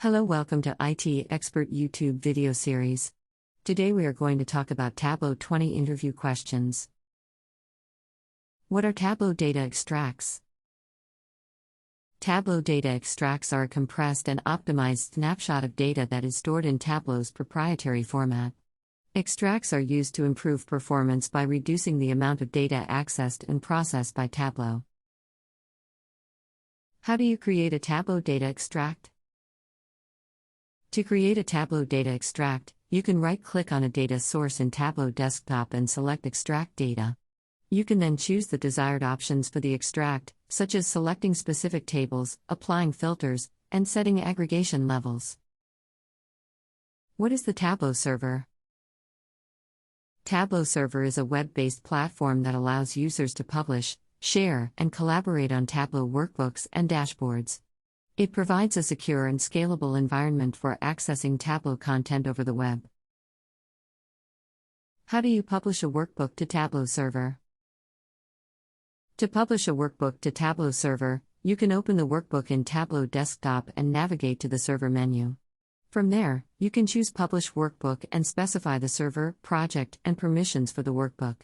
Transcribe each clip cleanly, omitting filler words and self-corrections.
Hello, welcome to IT Expert YouTube video series. Today we are going to talk about Tableau 20 interview questions. What are Tableau data extracts? Tableau data extracts are a compressed and optimized snapshot of data that is stored in Tableau's proprietary format. Extracts are used to improve performance by reducing the amount of data accessed and processed by Tableau. How do you create a Tableau data extract? To create a Tableau data extract, you can right-click on a data source in Tableau Desktop and select Extract Data. You can then choose the desired options for the extract, such as selecting specific tables, applying filters, and setting aggregation levels. What is the Tableau server? Tableau server is a web-based platform that allows users to publish, share, and collaborate on Tableau workbooks and dashboards. It provides a secure and scalable environment for accessing Tableau content over the web. How do you publish a workbook to Tableau server? To publish a workbook to Tableau server, you can open the workbook in Tableau Desktop and navigate to the server menu. From there, you can choose Publish Workbook and specify the server, project, and permissions for the workbook.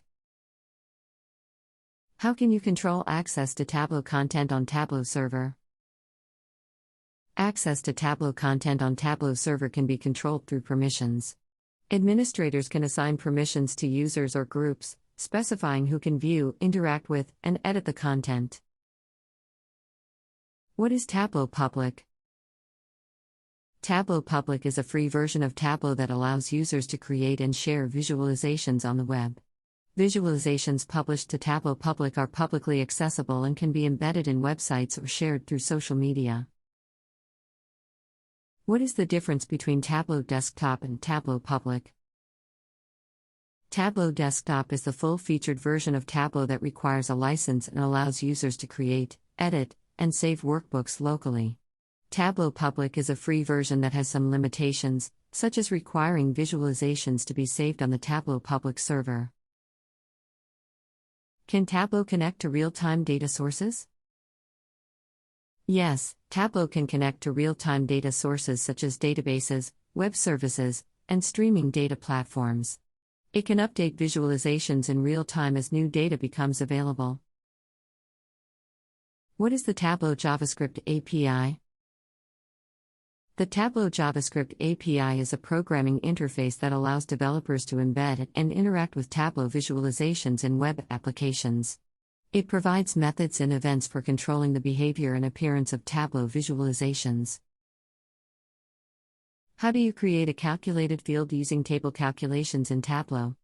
How can you control access to Tableau content on Tableau server? Access to Tableau content on Tableau server can be controlled through permissions. Administrators can assign permissions to users or groups, specifying who can view, interact with, and edit the content. What is Tableau Public? Tableau Public is a free version of Tableau that allows users to create and share visualizations on the web. Visualizations published to Tableau Public are publicly accessible and can be embedded in websites or shared through social media. What is the difference between Tableau Desktop and Tableau Public? Tableau Desktop is the full-featured version of Tableau that requires a license and allows users to create, edit, and save workbooks locally. Tableau Public is a free version that has some limitations, such as requiring visualizations to be saved on the Tableau Public server. Can Tableau connect to real-time data sources? Yes, Tableau can connect to real-time data sources such as databases, web services, and streaming data platforms. It can update visualizations in real time as new data becomes available. What is the Tableau JavaScript API? The Tableau JavaScript API is a programming interface that allows developers to embed and interact with Tableau visualizations in web applications. It provides methods and events for controlling the behavior and appearance of Tableau visualizations. How do you create a calculated field using table calculations in Tableau?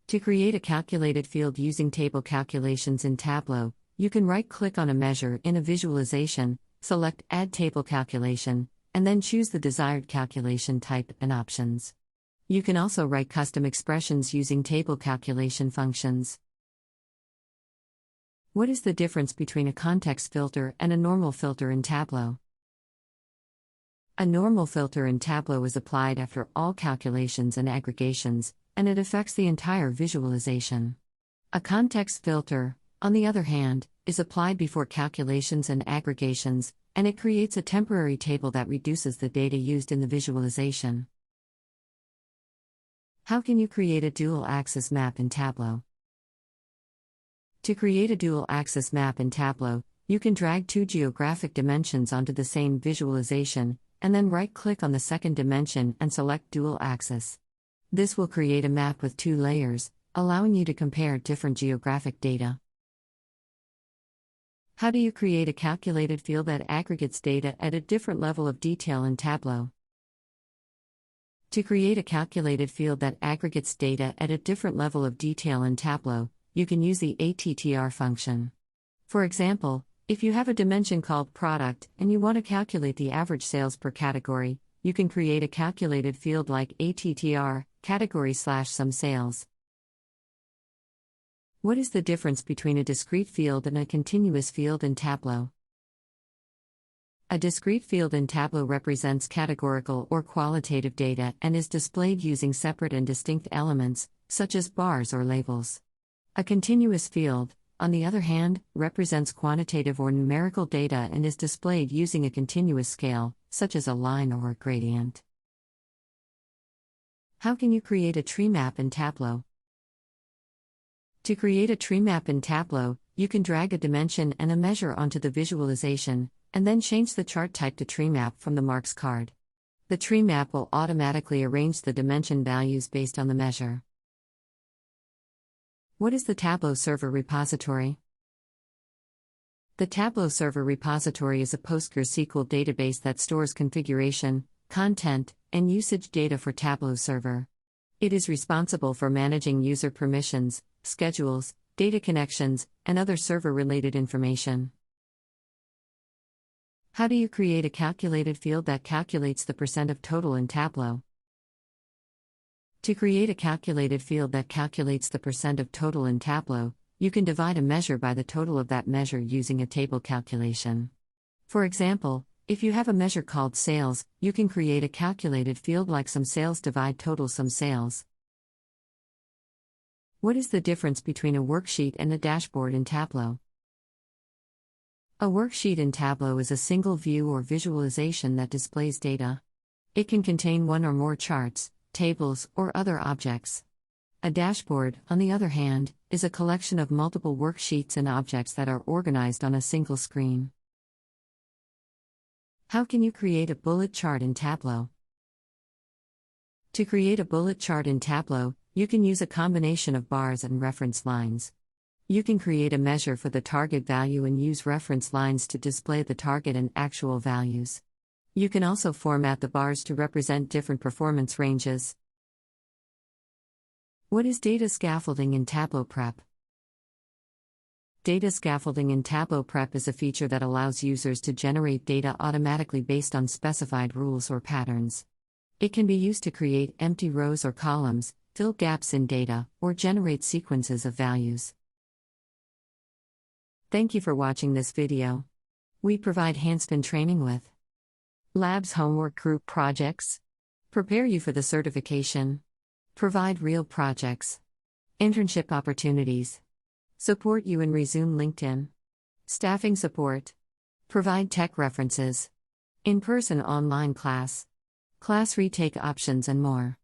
To create a calculated field using table calculations in Tableau, you can right-click on a measure in a visualization, select Add Table Calculation, and then choose the desired calculation type and options. You can also write custom expressions using table calculation functions. What is the difference between a context filter and a normal filter in Tableau? A normal filter in Tableau is applied after all calculations and aggregations, and it affects the entire visualization. A context filter, on the other hand, is applied before calculations and aggregations, and it creates a temporary table that reduces the data used in the visualization. How can you create a dual-axis map in Tableau? To create a dual-axis map in Tableau, you can drag two geographic dimensions onto the same visualization, and then right-click on the second dimension and select Dual Axis. This will create a map with two layers, allowing you to compare different geographic data. How do you create a calculated field that aggregates data at a different level of detail in Tableau? To create a calculated field that aggregates data at a different level of detail in Tableau, you can use the ATTR function. For example, if you have a dimension called Product and you want to calculate the average sales per category, you can create a calculated field like ATTR, category/some sales. What is the difference between a discrete field and a continuous field in Tableau? A discrete field in Tableau represents categorical or qualitative data and is displayed using separate and distinct elements, such as bars or labels. A continuous field, on the other hand, represents quantitative or numerical data and is displayed using a continuous scale, such as a line or a gradient. How can you create a tree map in Tableau? To create a tree map in Tableau, you can drag a dimension and a measure onto the visualization, and then change the chart type to tree map from the marks card. The tree map will automatically arrange the dimension values based on the measure. What is the Tableau Server repository? The Tableau Server repository is a PostgreSQL database that stores configuration, content, and usage data for Tableau Server. It is responsible for managing user permissions, schedules, data connections, and other server-related information. How do you create a calculated field that calculates the percent of total in Tableau? To create a calculated field that calculates the percent of total in Tableau, you can divide a measure by the total of that measure using a table calculation. For example, if you have a measure called sales, you can create a calculated field like sum sales divide total sum sales. What is the difference between a worksheet and a dashboard in Tableau? A worksheet in Tableau is a single view or visualization that displays data. It can contain one or more charts, tables, or other objects. A dashboard, on the other hand, is a collection of multiple worksheets and objects that are organized on a single screen. How can you create a bullet chart in Tableau? To create a bullet chart in Tableau, you can use a combination of bars and reference lines. You can create a measure for the target value and use reference lines to display the target and actual values. You can also format the bars to represent different performance ranges. What is data scaffolding in Tableau Prep? Data scaffolding in Tableau Prep is a feature that allows users to generate data automatically based on specified rules or patterns. It can be used to create empty rows or columns, fill gaps in data, or generate sequences of values. Thank you for watching this video. We provide hands-on training with labs, homework, group projects, prepare you for the certification, provide real projects, internship opportunities, support you and resume LinkedIn, staffing support, provide tech references, in-person online class retake options, and more.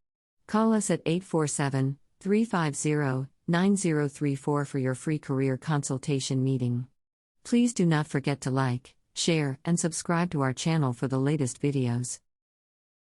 Call us at 847-350-9034 for your free career consultation meeting. Please do not forget to like, share, and subscribe to our channel for the latest videos.